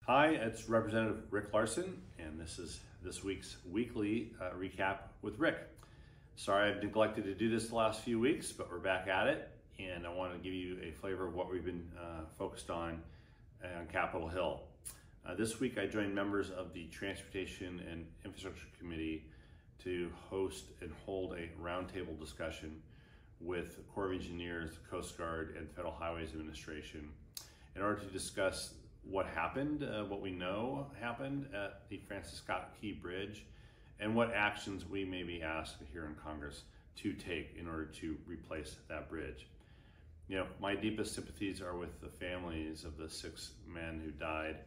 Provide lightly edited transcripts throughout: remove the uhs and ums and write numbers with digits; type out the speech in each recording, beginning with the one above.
Hi, it's Representative Rick Larsen, and this is this week's weekly recap with Rick. Sorry I've neglected to do this the last few weeks, but we're back at it, and I want to give you a flavor of what we've been focused on Capitol Hill. This week I joined members of the Transportation and Infrastructure Committee to host and hold a roundtable discussion with the Corps of Engineers, the Coast Guard, and Federal Highways Administration in order to discuss what happened, what we know happened at the Francis Scott Key Bridge, and what actions we may be asked here in Congress to take in order to replace that bridge. You know, my deepest sympathies are with the families of the 6 men who died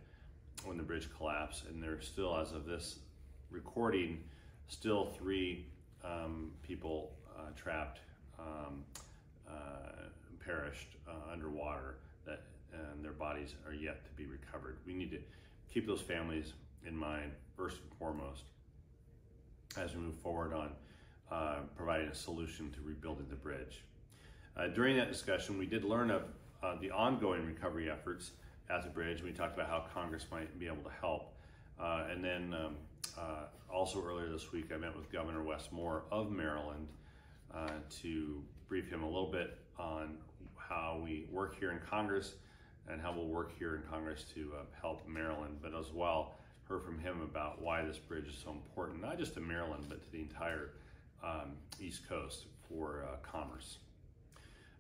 when the bridge collapsed, and there are still, as of this recording, still 3 people trapped, perished underwater, and their bodies are yet to be recovered. We need to keep those families in mind first and foremost as we move forward on providing a solution to rebuilding the bridge. During that discussion, we did learn of the ongoing recovery efforts at the bridge. We talked about how Congress might be able to help. And then also earlier this week, I met with Governor Wes Moore of Maryland to brief him a little bit on how we work here in Congress and how we'll work here in Congress to help Maryland, but as well heard from him about why this bridge is so important, not just to Maryland, but to the entire East Coast for commerce.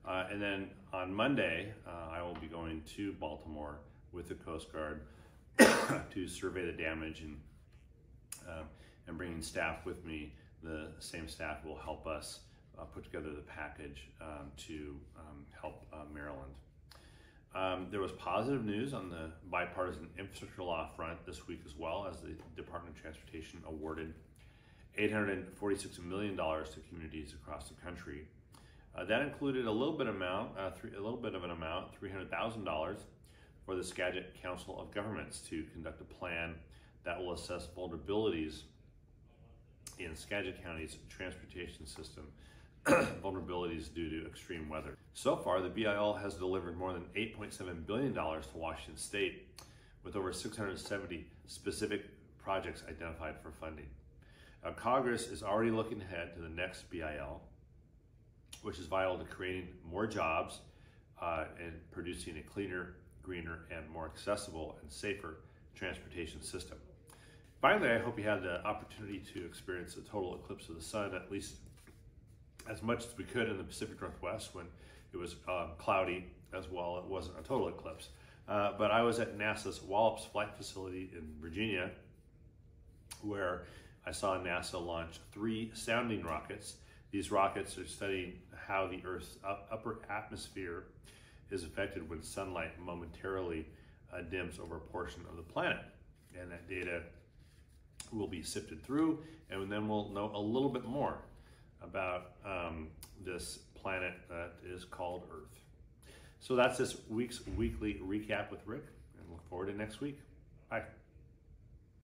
And then on Monday, I will be going to Baltimore with the Coast Guard to survey the damage and bringing staff with me. The same staff will help us put together the package to help Maryland. There was positive news on the Bipartisan Infrastructure Law front this week as well, as the Department of Transportation awarded $846 million to communities across the country. That included a little bit of an amount, $300,000 for the Skagit Council of Governments to conduct a plan that will assess vulnerabilities in Skagit County's transportation system, vulnerabilities due to extreme weather. So far, the BIL has delivered more than $8.7 billion to Washington State, with over 670 specific projects identified for funding. Congress is already looking ahead to the next BIL, which is vital to creating more jobs and producing a cleaner, greener, and more accessible and safer transportation system. Finally, I hope you had the opportunity to experience a total eclipse of the sun, at least as much as we could in the Pacific Northwest when it was cloudy as well. It wasn't a total eclipse. But I was at NASA's Wallops flight facility in Virginia, where I saw NASA launch 3 sounding rockets. These rockets are studying how the Earth's upper atmosphere is affected when sunlight momentarily dims over a portion of the planet. And that data will be sifted through, and then we'll know a little bit more about this planet that is called Earth. So that's this week's weekly recap with Rick, and look forward to next week. Bye.